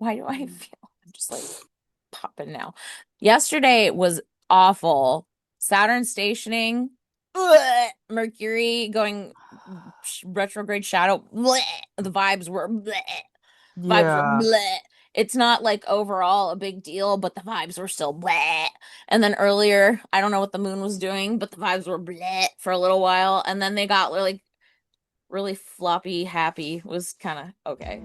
Why do I feel I'm just like popping now? Yesterday was awful. Saturn stationing, bleh. Mercury going retrograde shadow. Bleh. The vibes were bleh. Vibes were Yeah. bleh. It's not like overall a big deal, but the vibes were still bleh. And then earlier, I don't know what the moon was doing, but the vibes were bleh for a little while, and then they got really floppy. Happy was kind of okay.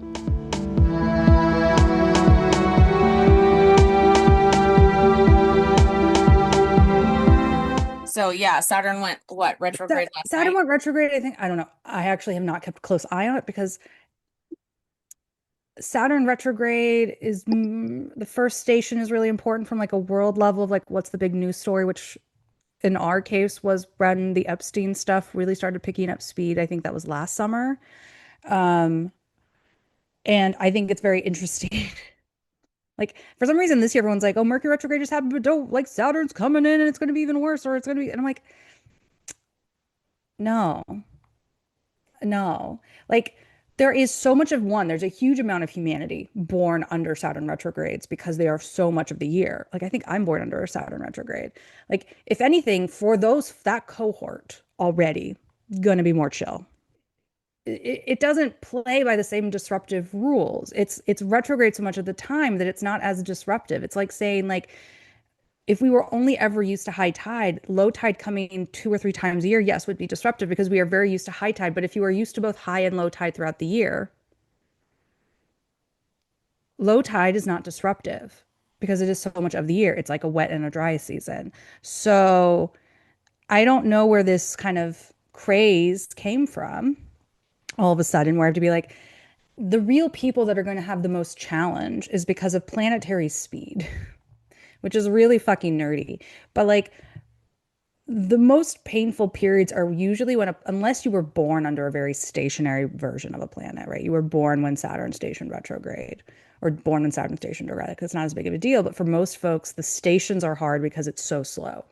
So yeah, Saturn went what retrograde last Saturn night? went retrograde, I think. I don't know. I actually have not kept a close eye on it because Saturn retrograde is the first station is really important from like a world level of like what's the big news story, which in our case was when the Epstein stuff really started picking up speed. I think that was last summer. Um, and I think it's very interesting. Like for some reason this year everyone's like, oh, Mercury retrograde just happened, but don't like Saturn's coming in and it's gonna be even worse, or it's gonna be, and I'm like, no, no. Like there is so much of one, there's a huge amount of humanity born under Saturn retrogrades because they are so much of the year. Like I think I'm born under a Saturn retrograde. Like if anything, for those that cohort already gonna be more chill. It doesn't play by the same disruptive rules. It's retrograde so much of the time that it's not as disruptive. It's like saying like if we were only ever used to high tide, low tide coming 2 or 3 times a year, yes, would be disruptive because we are very used to high tide. But if you are used to both high and low tide throughout the year, low tide is not disruptive because it is so much of the year. It's like a wet and a dry season. So I don't know where this kind of craze came from all of a sudden, where I have to be like, the real people that are going to have the most challenge is because of planetary speed, which is really fucking nerdy. But like the most painful periods are usually when, unless you were born under a very stationary version of a planet, right? You were born when Saturn stationed retrograde or born when Saturn stationed erratic. It's not as big of a deal. But for most folks, the stations are hard because it's so slow.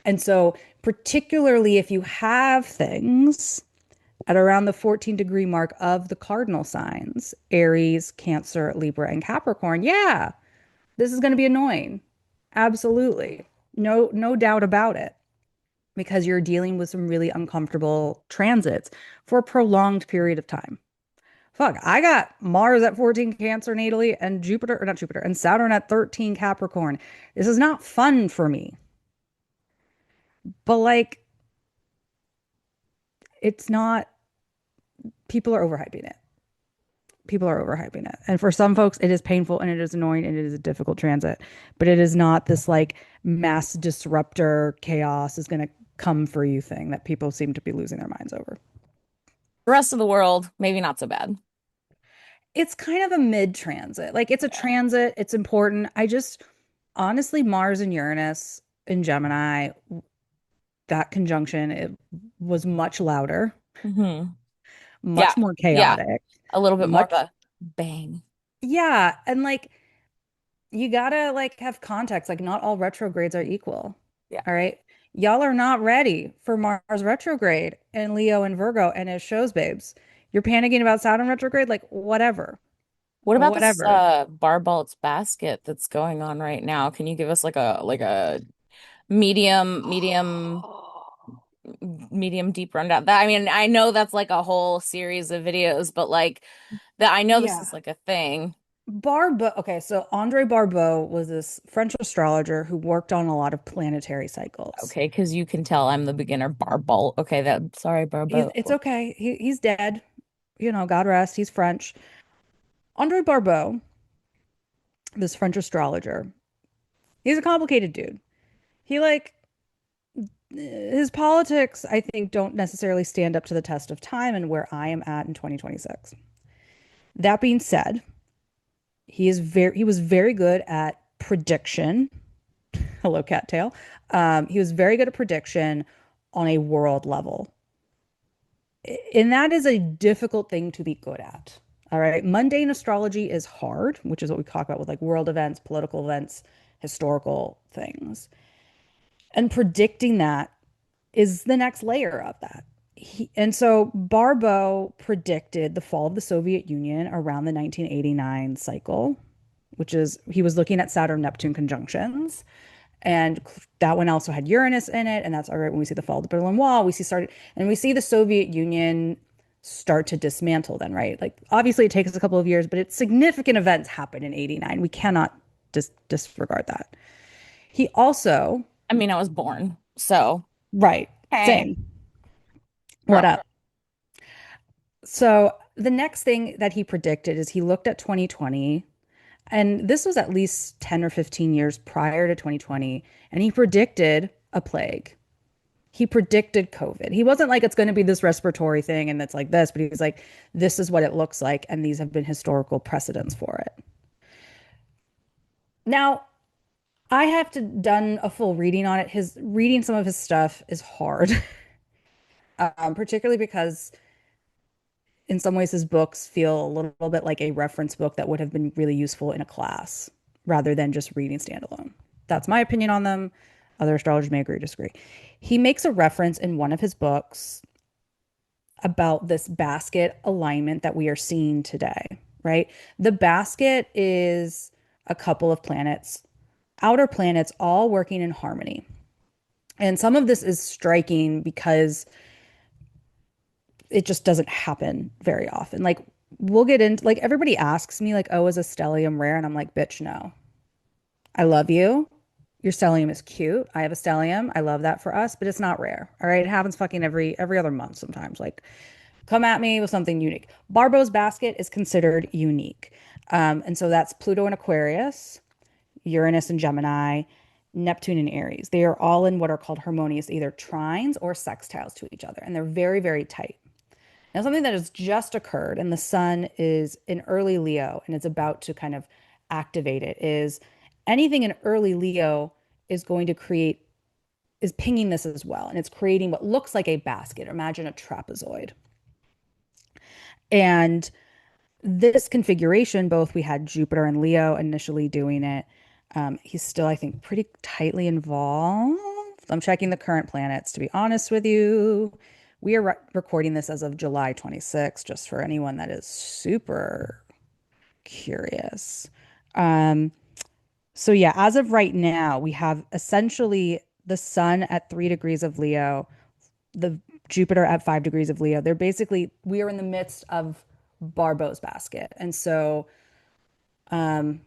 And so, particularly if you have things at around the 14-degree mark of the cardinal signs, Aries, Cancer, Libra, and Capricorn, yeah, this is going to be annoying. Absolutely. No doubt about it because you're dealing with some really uncomfortable transits for a prolonged period of time. Fuck, I got Mars at 14 Cancer natally and Jupiter, or not Jupiter, and Saturn at 13 Capricorn. This is not fun for me, but like, it's not, people are overhyping it. People are overhyping it. And for some folks, it is painful and it is annoying and it is a difficult transit, but it is not this like mass disruptor chaos is going to come for you thing that people seem to be losing their minds over. The rest of the world, maybe not so bad. It's kind of a mid transit. Like it's a Yeah. transit, it's important. I just honestly, Mars and Uranus in Gemini, that conjunction, it was much louder, Hmm. Yeah. much more Yeah. chaotic, A little bit more of much, a bang. yeah. And like you gotta like have context. Like not all retrogrades are equal. Yeah. All right. Y'all are not ready for Mars retrograde and Leo and Virgo, and it shows, babes. You're panicking about Saturn retrograde, like whatever. What about this Whatever. Barbault's basket that's going on right now? Can you give us like a medium medium medium deep rundown? That I mean, I know that's like a whole series of videos, but like that I know this is Yeah. like a thing. Barbault, okay, so Andre Barbault was this French astrologer who worked on a lot of planetary cycles. Okay, because you can tell I'm the beginner Barbault. Okay, that sorry, Barbault. It's okay. He's dead. You know, God rest. He's French. Andre Barbault, this French astrologer, he's a complicated dude. He like his politics, I think, don't necessarily stand up to the test of time and where I am at in 2026. That being said, he was very good at prediction. Hello, cattail. He was very good at prediction on a world level. And that is a difficult thing to be good at. All right. Mundane astrology is hard, which is what we talk about with like world events, political events, historical things. And predicting that is the next layer of that. And so Barbault predicted the fall of the Soviet Union around the 1989 cycle, which is he was looking at Saturn Neptune conjunctions. And that one also had Uranus in it. And that's all right when we see the fall of the Berlin Wall, we see the Soviet Union start to dismantle then, right? Like obviously it takes a couple of years, but it's significant events happen in 89. We cannot disregard that. He also, I mean, I was born, so right, hey, same. What girl. up? So the next thing that he predicted is he looked at 2020, and this was at least 10 or 15 years prior to 2020, and he predicted a plague. He predicted COVID. He wasn't like it's going to be this respiratory thing and it's like this, but he was like, this is what it looks like, and these have been historical precedents for it. Now, I have to done a full reading on it. His reading some of his stuff is hard, particularly because in some ways his books feel a little bit like a reference book that would have been really useful in a class rather than just reading standalone. That's my opinion on them. Other astrologers may agree or disagree. He makes a reference in one of his books about this basket alignment that we are seeing today, right? The basket is a couple of planets, outer planets, all working in harmony. And some of this is striking because it just doesn't happen very often. Like we'll get into like everybody asks me like, "Oh, is a stellium rare?" And I'm like, "Bitch, no. I love you. Your stellium is cute. I have a stellium. I love that for us, but it's not rare. All right, it happens fucking every other month sometimes. Like come at me with something unique. Barbo's basket is considered unique. And so that's Pluto and Aquarius, Uranus and Gemini, Neptune and Aries. They are all in what are called harmonious, either trines or sextiles to each other. And they're very, very tight. Now, something that has just occurred, and the sun is in early Leo and it's about to kind of activate it, is anything in early Leo is going to create, is pinging this as well. And it's creating what looks like a basket. Imagine a trapezoid. And this configuration, both we had Jupiter and Leo initially doing it. He's still, I think, pretty tightly involved. I'm checking the current planets, to be honest with you. We are recording this as of July 26th, just for anyone that is super curious. Um, so, yeah, as of right now, we have essentially the sun at 3 degrees of Leo, the Jupiter at 5 degrees of Leo. They're basically, we are in the midst of Barbo's basket. And so um,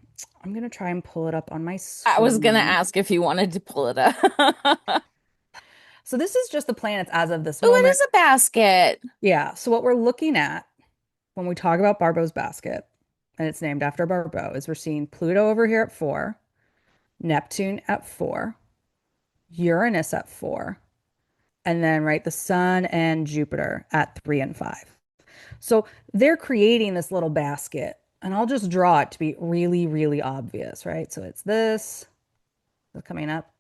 I'm going to try and pull it up on my I was gonna screen. ask if you wanted to pull it up. Oh, So this is just the planets as of this it moment. is a basket. Yeah. So what we're looking at when we talk about Barbo's basket, and it's named after Barbeau, is we're seeing Pluto over here at 4, Neptune at 4, Uranus at 4, and then right the Sun and Jupiter at 3 and 5. So they're creating this little basket, and I'll just draw it to be really, really obvious, right? So it's this coming up.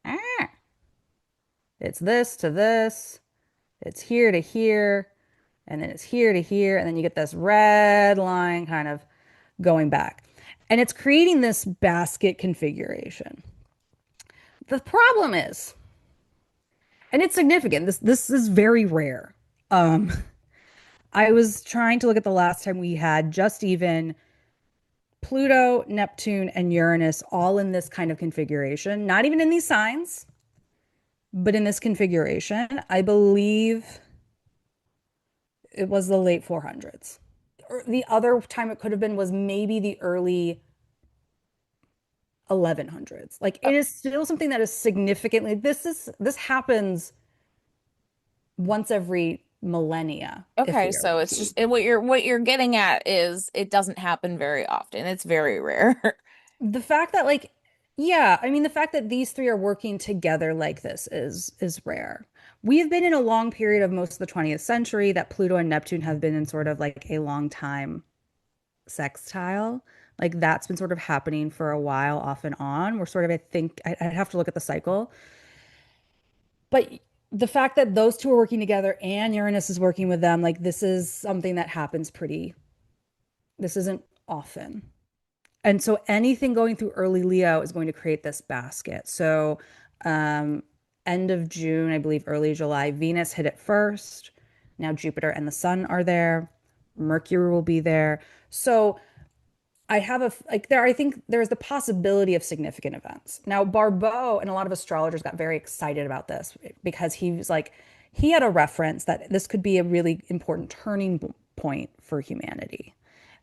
It's this to this. It's here to here. And then it's here to here. And then you get this red line kind of going back. And it's creating this basket configuration. The problem is, and it's significant, this is very rare. Um, I was trying to look at the last time we had just even Pluto, Neptune, and Uranus all in this kind of configuration, not even in these signs, but in this configuration. I believe it was the late 400s. Or the other time it could have been was maybe the early 1100s. Like Oh, it is still something that is significantly, this happens once every millennia, if okay, we are so it's lucky. just what you're getting at is it doesn't happen very often. It's very rare. The fact that like, yeah, I mean the fact that these three are working together like this is rare. We've been in a long period of most of the 20th century that Pluto and Neptune have been in sort of like a long time sextile. Like that's been sort of happening for a while off and on. We're sort of, I think, I'd have to look at the cycle. But the fact that those two are working together and Uranus is working with them, like this is something that happens this isn't often. And so anything going through early Leo is going to create this basket. So um, end of June, I believe early July, Venus hit it first. Now Jupiter and the sun are there. Mercury will be there. So I have a like there I think there's the possibility of significant events. Now Barbault and a lot of astrologers got very excited about this because he was like he had a reference that this could be a really important turning point for humanity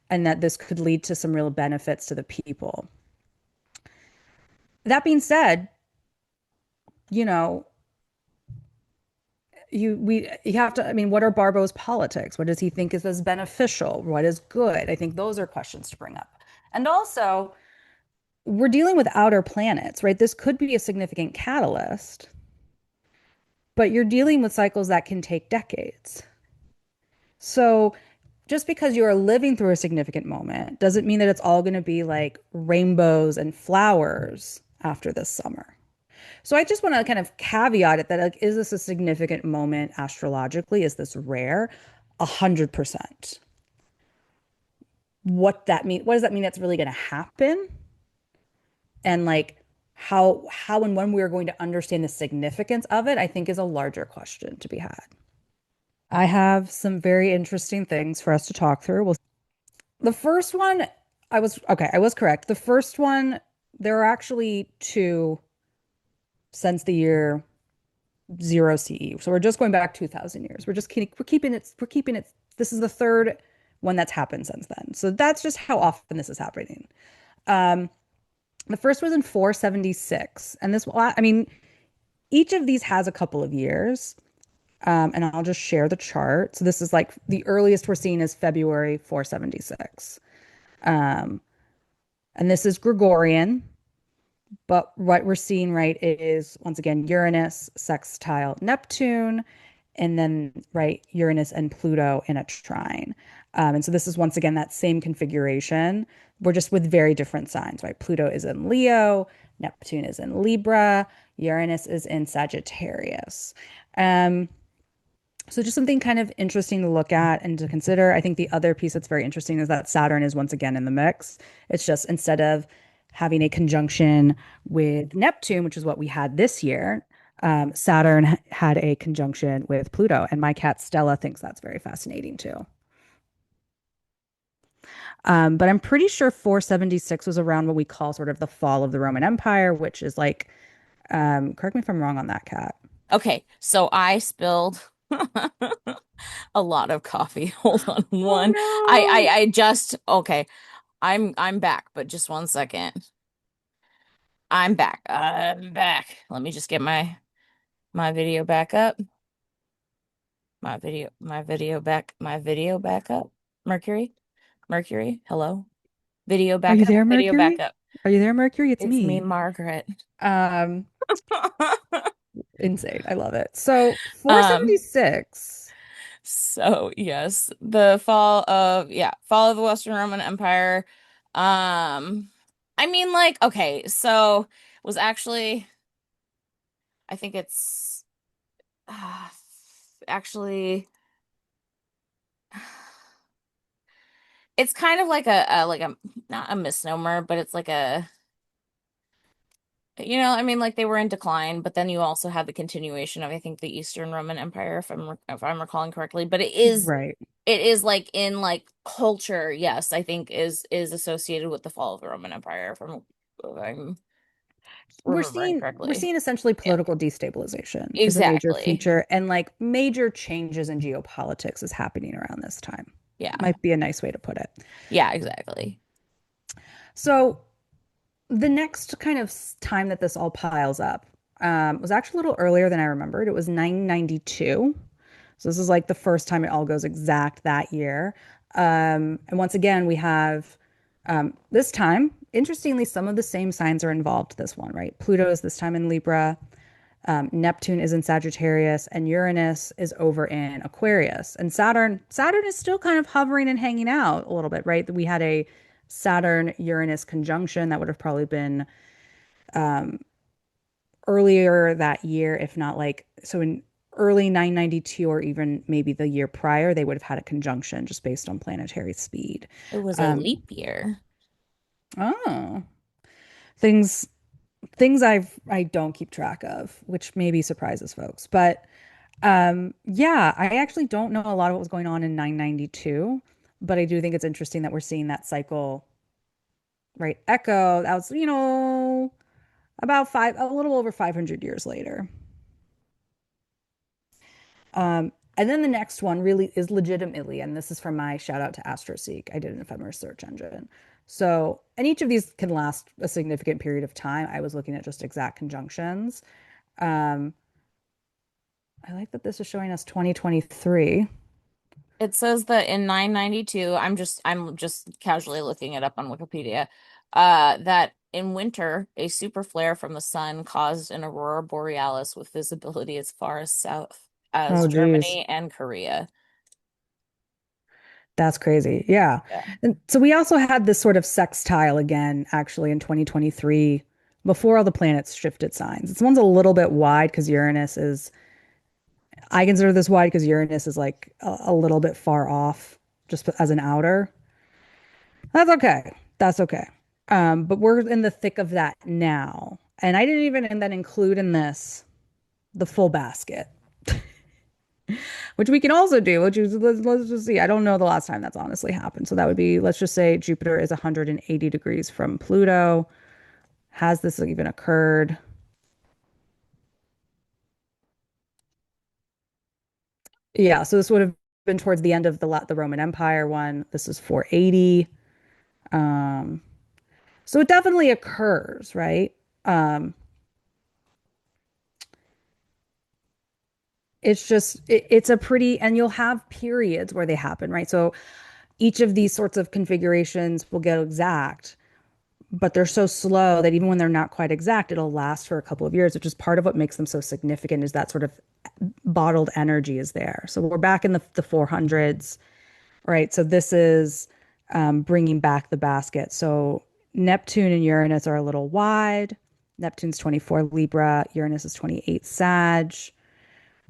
and that this could lead to some real benefits to the people. That being said, you know, you have to, I mean, what are Barbo's politics? What does he think is as beneficial? What is good? I think those are questions to bring up. And also, we're dealing with outer planets, right? This could be a significant catalyst, but you're dealing with cycles that can take decades. So just because you are living through a significant moment doesn't mean that it's all going to be like rainbows and flowers after this summer. So I just want to kind of caveat it that like, is this a significant moment astrologically? Is this rare? 100%. What that mean? What does that mean that's really going to happen? And like how and when we are going to understand the significance of it, I think is a larger question to be had. I have some very interesting things for us to talk through. Well, the first one, I was okay, I was correct. The first one, there are actually two since the year zero CE. So we're just going back 2000 years. We're keeping it. This is the third one that's happened since then. So that's just how often this is happening. Um, the first was in 476, and this, I mean, each of these has a couple of years. And I'll just share the chart. So this is like the earliest we're seeing is February 476. Um, and this is Gregorian. But what we're seeing, right, is once again Uranus sextile Neptune, and then, right, Uranus and Pluto in a trine. And so this is once again that same configuration. We're just with very different signs, right? Pluto is in Leo, Neptune is in Libra, Uranus is in Sagittarius. Um, so just something kind of interesting to look at and to consider. I think the other piece that's very interesting is that Saturn is once again in the mix. It's just instead of having a conjunction with Neptune, which is what we had this year, Saturn had a conjunction with Pluto. And my cat Stella thinks that's very fascinating too. But I'm pretty sure 476 was around what we call sort of the fall of the Roman Empire, which is like, correct me if I'm wrong on that, cat. Okay, so I spilled a lot of coffee. Hold on Oh one. no. I just okay. I'm back, but just one second. I'm back. I'm back. Let me just get my video back up. My video back up. Mercury. Mercury. Hello. Video Are back you up. there, Video back Mercury? up. Are you there, Mercury? It's It's me, me. Margaret. Um, Insane. I love it. So Um, 476. so yes, the fall of the Western Roman Empire. I mean, like, okay, so was actually, I think it's uh, actually, it's kind of like a not a misnomer, but it's like a, I mean, like they were in decline, but then you also had the continuation of, I think, the Eastern Roman Empire, if I'm recalling correctly. But Right. it is like in like culture, yes, I think is associated with the fall of the Roman Empire, if I'm remembering We're correctly. seeing essentially Yeah, political destabilization is a major exactly. feature, and like major changes in geopolitics is happening around this time. Yeah, Might be a nice way to put it. yeah, exactly. So the next kind of time that this all piles up was actually a little earlier than I remembered. It was 992. So this is like the first time it all goes exact that year. And once again, we have this time, interestingly, some of the same signs are involved this one, right? Pluto is this time in Libra, Neptune is in Sagittarius, and Uranus is over in Aquarius. And Saturn is still kind of hovering and hanging out a little bit, right? We had a Saturn Uranus conjunction that would have probably been earlier that year, if not like so in early 992 or even maybe the year prior, they would have had a conjunction just based on planetary speed. It was a Um, leap year. oh, things I don't keep track of, which maybe surprises folks. But Yeah, I actually don't know a lot of what was going on in 992, but I do think it's interesting that we're seeing that cycle, right? Echo, that was, about a little over 500 years later. And then the next one really is legitimately, and this is from my shout out to AstroSeek. I did an ephemeris search engine. So, and each of these can last a significant period of time. I was looking at just exact conjunctions. Um, I like that this is showing us 2023. It says that in 992, I'm just casually looking it up on Wikipedia, that in winter, a super flare from the sun caused an aurora borealis with visibility as far as south as Oh, geez. Germany and Korea. That's crazy. Yeah. Yeah. And so we also had this sort of sextile again, actually, in 2023, before all the planets shifted signs. This one's a little bit wide because I consider this wide because Uranus is like a little bit far off just as an outer. That's okay. That's okay. But we're in the thick of that now. And I didn't even and then include in this the full basket, which we can also do, which is let's just see. I don't know the last time that's honestly happened. So that would be, let's just say Jupiter is 180 degrees from Pluto. Has this even occurred? Yeah, so this would have been towards the end of the Roman Empire one. This is 480. Um, so it definitely occurs, right? Um, it's a pretty, and you'll have periods where they happen, right? So each of these sorts of configurations will get exact, but they're so slow that even when they're not quite exact, it'll last for a couple of years, which is part of what makes them so significant is that sort of bottled energy is there. So we're back in the 400s, right? So this is bringing back the basket. So Neptune and Uranus are a little wide. Neptune's 24 Libra, Uranus is 28 Sag.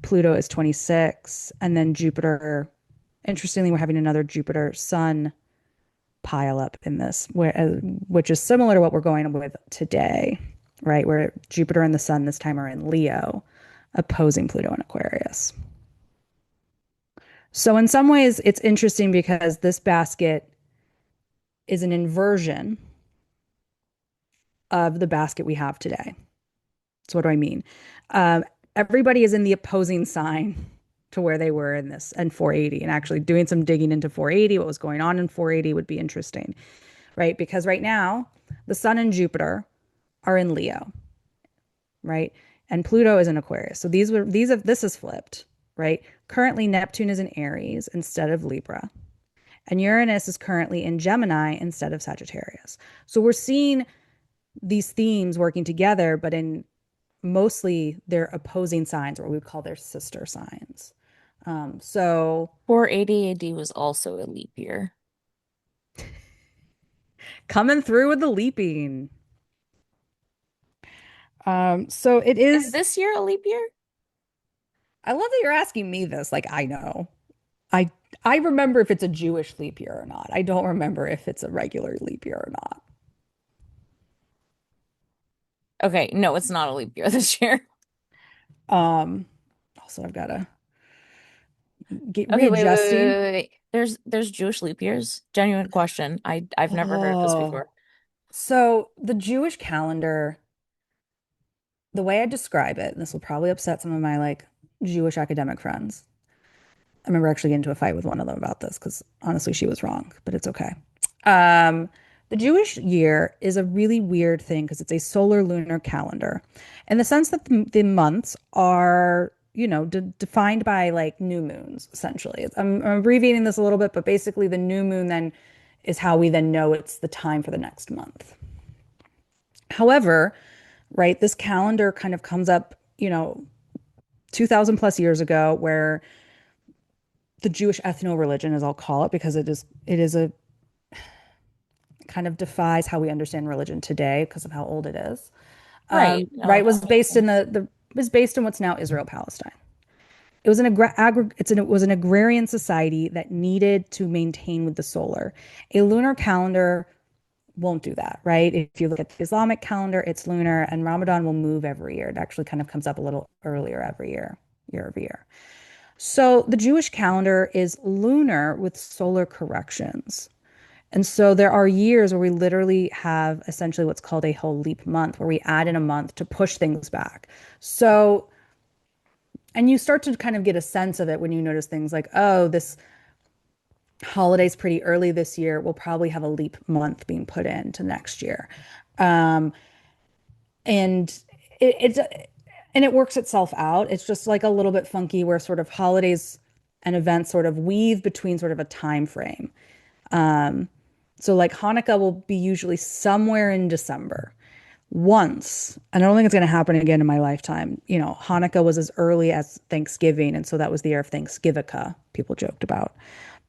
Pluto is 26. And then Jupiter, interestingly, we're having another Jupiter Sun pile up in this, which is similar to what we're going with today, right? Where Jupiter and the Sun this time are in Leo, opposing Pluto in Aquarius. So, in some ways, it's interesting because this basket is an inversion of the basket we have today. So, what do I mean? Everybody is in the opposing sign to where they were in this and 480, and actually doing some digging into 480, what was going on in 480 would be interesting, right? Because right now, the Sun and Jupiter are in Leo, right? And Pluto is in Aquarius. So this is flipped, right? Currently, Neptune is in Aries instead of Libra, and Uranus is currently in Gemini instead of Sagittarius. So we're seeing these themes working together, but in mostly they're opposing signs, or what we would call their sister signs. So 480 AD was also a leap year. coming through with the leaping. So it Is is. this year a leap year? I love that you're asking me this. Like I know. I I remember if it's a Jewish leap year or not. I don't remember if it's a regular leap year or not. Okay, no, it's not a leap year this year. Um, Also I've got to get Okay, readjusting. wait. There's Jewish leap years. Genuine question. I've never heard of this Oh, before. so the Jewish calendar, the way I describe it, and this will probably upset some of my like Jewish academic friends. I remember actually getting into a fight with one of them about this because honestly, she was wrong, but it's okay. Um, the Jewish year is a really weird thing because it's a solar lunar calendar in the sense that the months are, defined by like new moons, essentially. I'm abbreviating this a little bit, but basically, the new moon then is how we then know it's the time for the next month. However, right, this calendar kind of comes up, 2000 plus years ago, where the Jewish ethno religion, as I'll call it, because it is a kind of defies how we understand religion today because of how old it is. Right. No, Right, that was makes based in sense. the was based in what's now Israel Palestine. It was it was an agrarian society that needed to maintain with the solar. A lunar calendar won't do that, right? If you look at the Islamic calendar, it's lunar, and Ramadan will move every year. It actually kind of comes up a little earlier every year. year over year. So the Jewish calendar is lunar with solar corrections. And so there are years where we literally have essentially what's called a whole leap month, where we add in a month to push things back. So, and you start to kind of get a sense of it when you notice things like, oh, this holiday's pretty early this year. We'll probably have a leap month being put into next year. Um, and it's and it works itself out. It's just like a little bit funky where sort of holidays and events sort of weave between sort of a time frame. Um, so like Hanukkah will be usually somewhere in December. Once, and I don't think it's going to happen again in my lifetime. You know, Hanukkah was as early as Thanksgiving, and so that was the year of Thanksgiving, people joked about.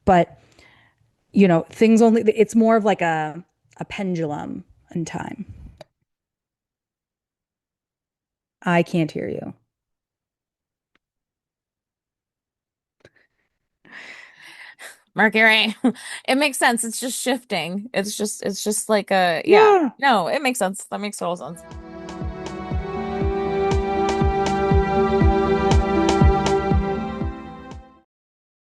But, you know, things only, it's more of like a pendulum in time. I can't hear you. Mercury. It makes sense. It's just shifting. It's just like a, yeah. Yeah. No, it makes sense. That makes total sense.